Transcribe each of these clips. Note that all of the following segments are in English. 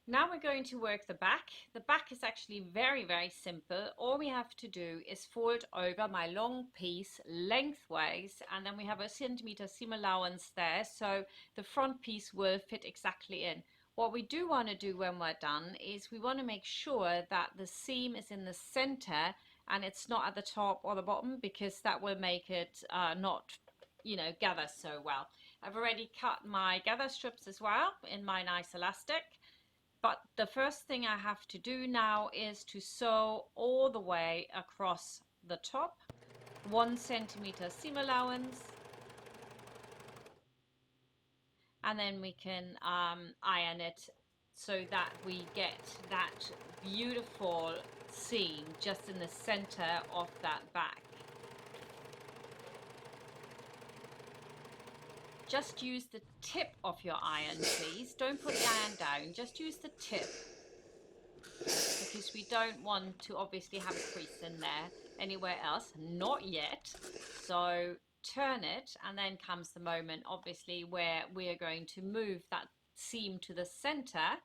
Now we're going to work the back. The back is actually very, very simple. All we have to do is fold over my long piece lengthways, and then we have a centimeter seam allowance there, so the front piece will fit exactly in. What we do want to do when we're done is we want to make sure that the seam is in the center and it's not at the top or the bottom, because that will make it not, gather so well. I've already cut my gather strips as well in my nice elastic. But the first thing I have to do now is to sew all the way across the top, 1 centimeter seam allowance, and then we can iron it so that we get that beautiful seam just in the center of that back. Just use the tip of your iron, please. Don't put the iron down, just use the tip, because we don't want to obviously have a crease in there anywhere else, not yet. So turn it, and then comes the moment obviously where we are going to move that seam to the center,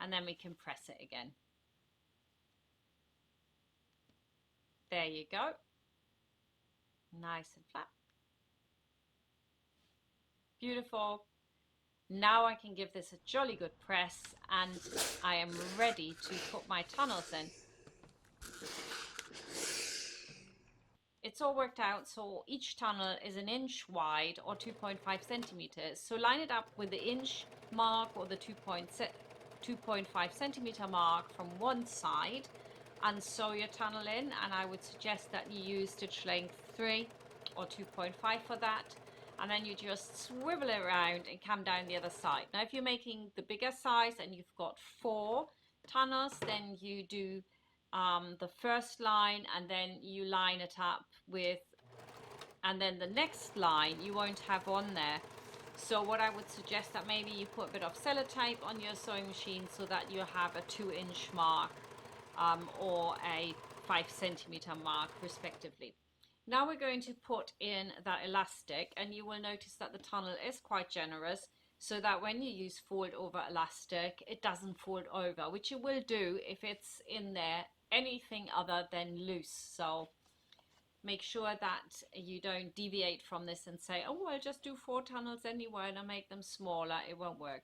and then we can press it again. There you go, nice and flat. Beautiful. Now I can give this a jolly good press, and I am ready to put my tunnels in. It's all worked out, so each tunnel is 1 inch wide or 2.5 centimeters. So line it up with the inch mark or the 2.5 centimeter mark from one side and sew your tunnel in. And I would suggest that you use stitch length 3 or 2.5 for that. And then you just swivel it around and come down the other side. Now if you're making the bigger size and you've got 4 tunnels, then you do the first line, and then you line it up with, and then the next line you won't have on there. So what I would suggest that maybe you put a bit of sellotape on your sewing machine so that you have a 2-inch mark or a 5 centimeter mark respectively. Now we're going to put in that elastic, and you will notice that the tunnel is quite generous, so that when you use fold over elastic, it doesn't fold over, which it will do if it's in there anything other than loose. So make sure that you don't deviate from this and say, oh, I'll just do 4 tunnels anyway and I'll make them smaller. It won't work.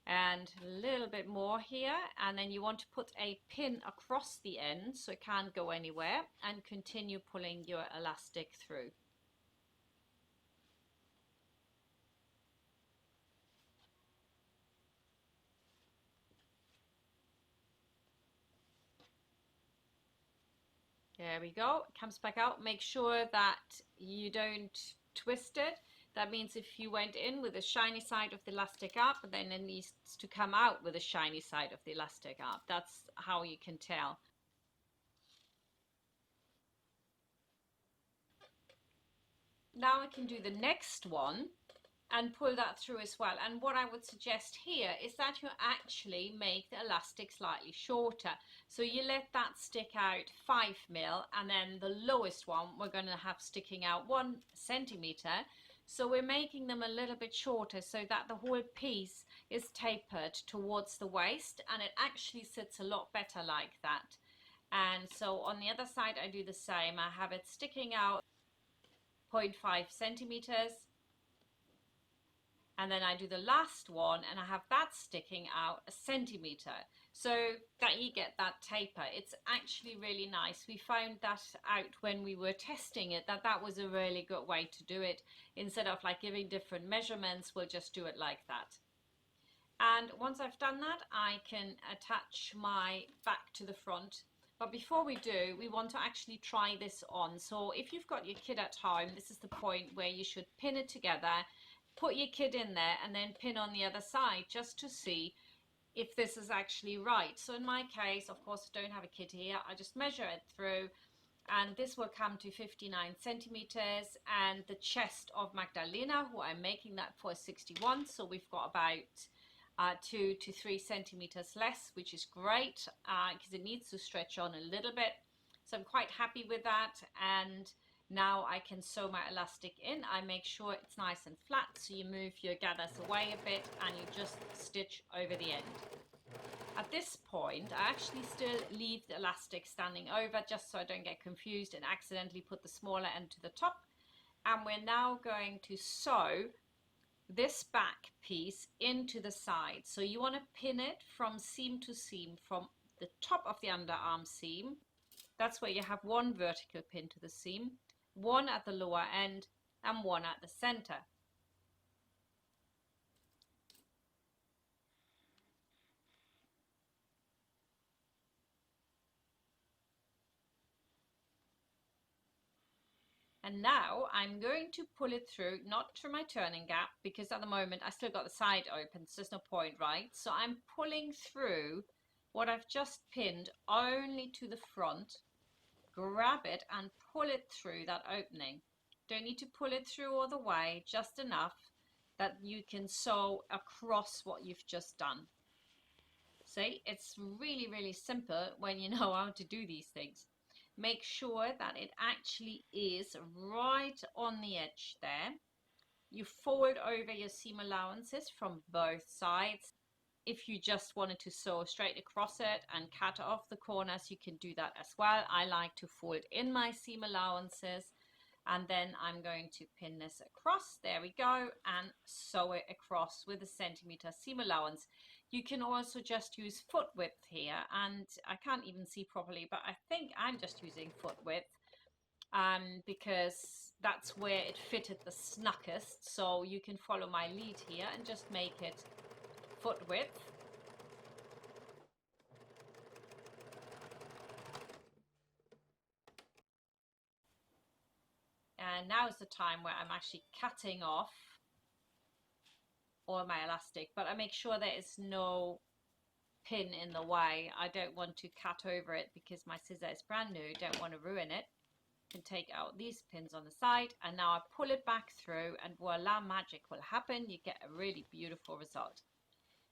And a little bit more here, and then you want to put a pin across the end so it can't go anywhere, and continue pulling your elastic through. There we go, it comes back out. Make sure that you don't twist it. That means if you went in with the shiny side of the elastic up, then it needs to come out with the shiny side of the elastic up. That's how you can tell. Now I can do the next one and pull that through as well. And what I would suggest here is that you actually make the elastic slightly shorter. So you let that stick out 5 mil, and then the lowest one we're going to have sticking out 1 centimeter. So we're making them a little bit shorter so that the whole piece is tapered towards the waist, and it actually sits a lot better like that. And so on the other side I do the same. I have it sticking out 0.5 centimeters. And then I do the last one and I have that sticking out 1 centimeter, so that you get that taper. It's actually really nice. We found that out when we were testing it, that was a really good way to do it. Instead of like giving different measurements, we'll just do it like that. And once I've done that, I can attach my back to the front. But before we do, we want to actually try this on. So if you've got your kid at home, this is the point where you should pin it together. Put your kid in there and then pin on the other side just to see if this is actually right. So in my case, of course, I don't have a kid here. I just measure it through, and this will come to 59 centimeters. And the chest of Magdalena, who I'm making that for, is 61. So we've got about 2 to 3 centimeters less, which is great because it needs to stretch on a little bit. So I'm quite happy with that. And now I can sew my elastic in. I make sure it's nice and flat, so you move your gathers away a bit and you just stitch over the end. this point, I actually still leave the elastic standing over just so I don't get confused and accidentally put the smaller end to the top. And we're now going to sew this back piece into the side. So you want to pin it from seam to seam, from the top of the underarm seam. That's where you have one vertical pin to the seam, one at the lower end and one at the center. And now I'm going to pull it through, not through my turning gap, because at the moment I still got the side open, so there's no point, right? So I'm pulling through what I've just pinned only to the front, grab it and pull it through that opening. Don't need to pull it through all the way, just enough that you can sew across what you've just done. See, it's really, really simple when you know how to do these things. Make sure that it actually is right on the edge there. You fold over your seam allowances from both sides. If you just wanted to sew straight across it and cut off the corners, you can do that as well. I like to fold in my seam allowances, and then I'm going to pin this across. There we go, and sew it across with a centimeter seam allowance. You can also just use foot width here, and I can't even see properly, but I think I'm just using foot width because that's where it fitted the snuckest. So you can follow my lead here and just make it foot width. And now is the time where I'm actually cutting off all my elastic, but I make sure there is no pin in the way. I don't want to cut over it because my scissor is brand new, don't want to ruin it. Can take out these pins on the side, and now I pull it back through, and voila, magic will happen. You get a really beautiful result.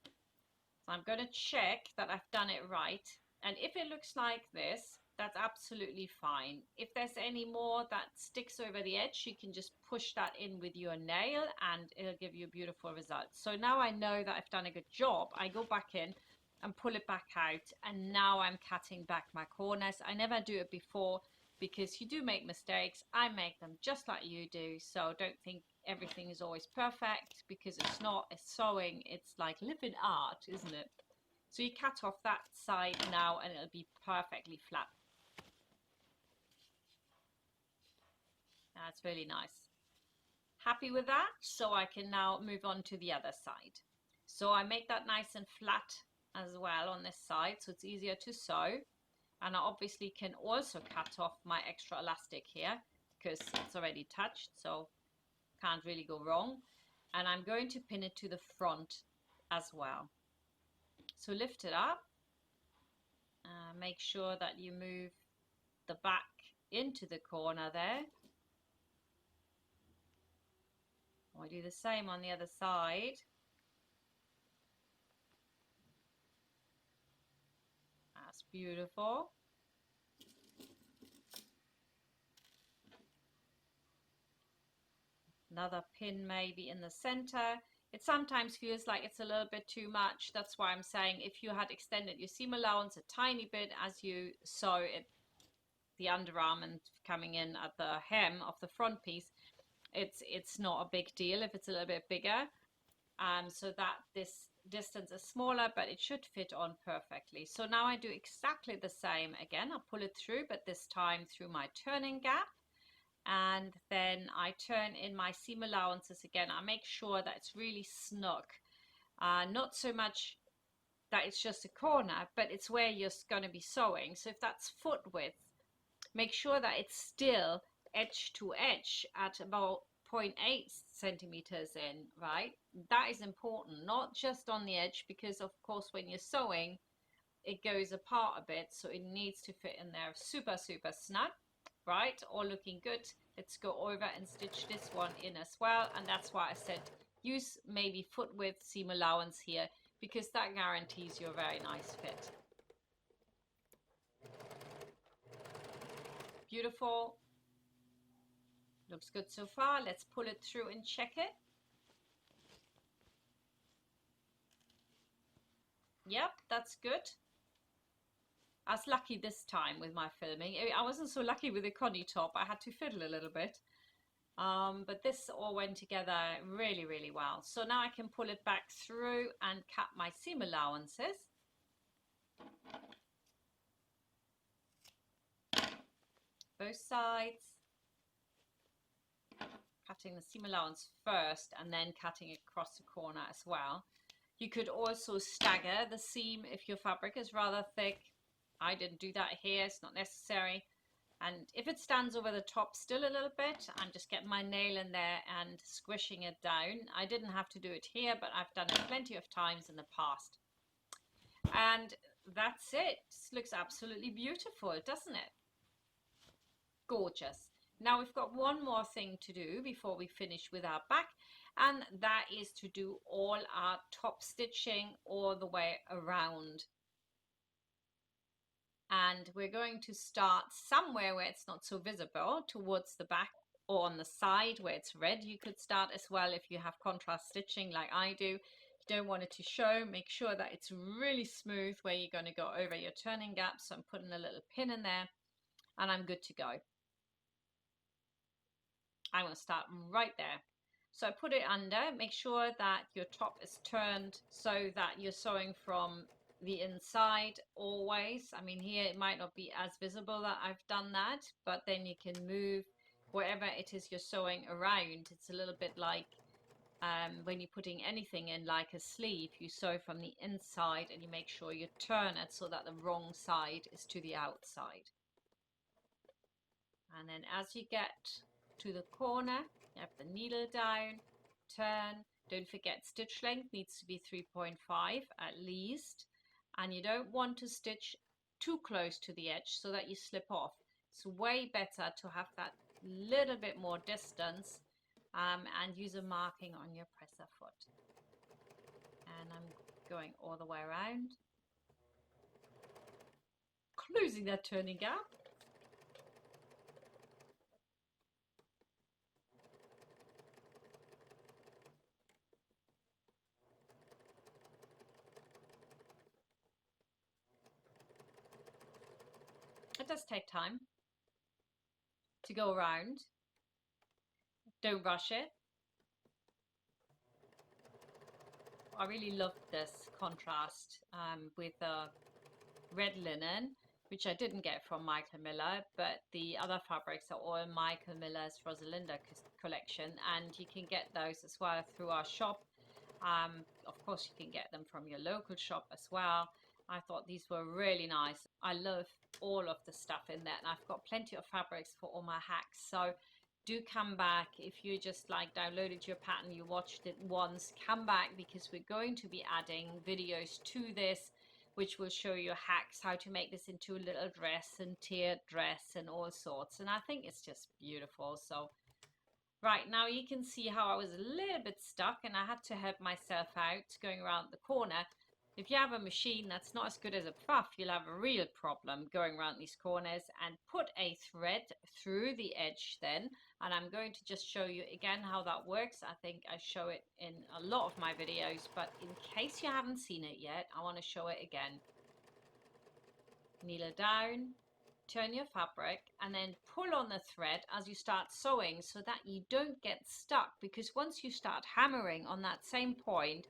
So I'm going to check that I've done it right, and if it looks like this, that's absolutely fine. If there's any more that sticks over the edge, you can just push that in with your nail and it'll give you a beautiful result. So now I know that I've done a good job. I go back in and pull it back out, and now I'm cutting back my corners. I never do it before because you do make mistakes. I make them just like you do, so don't think everything is always perfect, because it's not. It's sewing, it's like living art, isn't it? So you cut off that side now and it'll be perfectly flat. That's really nice. Happy with that? So I can now move on to the other side. So I make that nice and flat as well on this side, so it's easier to sew. And I obviously can also cut off my extra elastic here because it's already touched, so can't really go wrong. And I'm going to pin it to the front as well. So lift it up, make sure that you move the back into the corner there. I'll do the same on the other side. That's beautiful. Another pin maybe in the center. It sometimes feels like it's a little bit too much. That's why I'm saying if you had extended your seam allowance a tiny bit as you sew it, the underarm and coming in at the hem of the front piece, it's not a big deal if it's a little bit bigger. So that this distance is smaller, but it should fit on perfectly. So now I do exactly the same again. I'll pull it through, but this time through my turning gap. And then I turn in my seam allowances again. I make sure that it's really snug, not so much that it's just a corner, but it's where you're going to be sewing. So if that's foot width, make sure that it's still edge to edge at about 0.8 centimeters in, right? That is important, not just on the edge, because of course when you're sewing it goes apart a bit, so it needs to fit in there super snug. Right, all looking good. Let's go over and stitch this one in as well. And that's why I said use maybe foot width seam allowance here, because that guarantees you a very nice fit. Beautiful. Looks good so far. Let's pull it through and check it. Yep, that's good. I was lucky this time with my filming. I wasn't so lucky with the Connie top. I had to fiddle a little bit. But this all went together really, really well. So now I can pull it back through and cut my seam allowances. Both sides. Cutting the seam allowance first and then cutting across the corner as well. You could also stagger the seam if your fabric is rather thick. I didn't do that here, it's not necessary. And if it stands over the top still a little bit, I'm just getting my nail in there and squishing it down. I didn't have to do it here, but I've done it plenty of times in the past. And that's it. This looks absolutely beautiful, doesn't it? Gorgeous. Now we've got one more thing to do before we finish with our back, and that is to do all our top stitching all the way around. And we're going to start somewhere where it's not so visible, towards the back or on the side where it's red. You could start as well if you have contrast stitching like I do. If you don't want it to show, make sure that it's really smooth where you're going to go over your turning gap. So I'm putting a little pin in there and I'm good to go. I'm going to start right there. So I put it under, make sure that your top is turned so that you're sewing from the inside always. I mean, here it might not be as visible that I've done that, but then you can move wherever it is you're sewing around. It's a little bit like when you're putting anything in like a sleeve, you sew from the inside and you make sure you turn it so that the wrong side is to the outside. And then as you get to the corner, you have the needle down, turn. Don't forget stitch length needs to be 3.5 at least, and you don't want to stitch too close to the edge so that you slip off. It's way better to have that little bit more distance and use a marking on your presser foot. And I'm going all the way around, closing that turning gap. It does take time to go around. Don't rush it. I really love this contrast with the red linen, which I didn't get from Michael Miller, but the other fabrics are all Michael Miller's Rosalinda collection, and you can get those as well through our shop. Of course, you can get them from your local shop as well. I thought these were really nice. I love all of the stuff in there, and I've got plenty of fabrics for all my hacks. So do come back. If you just like downloaded your pattern, you watched it once, come back, because we're going to be adding videos to this which will show you hacks, how to make this into a little dress and tiered dress and all sorts. And I think it's just beautiful. So right now you can see how I was a little bit stuck and I had to help myself out going around the corner. If you have a machine that's not as good as a puff, you'll have a real problem going around these corners. And put a thread through the edge then, and I'm going to just show you again how that works. I think I show it in a lot of my videos, but in case you haven't seen it yet, I want to show it again. Needle down, turn your fabric, and then pull on the thread as you start sewing so that you don't get stuck, because once you start hammering on that same point,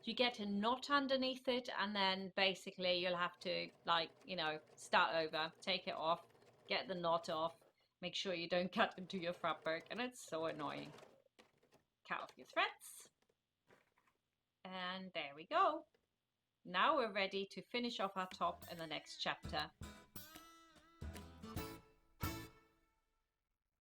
you get a knot underneath it, and then basically you'll have to, like, you know, start over, take it off, get the knot off, make sure you don't cut into your fabric, and it's so annoying. Cut off your threads, and there we go. Now we're ready to finish off our top in the next chapter.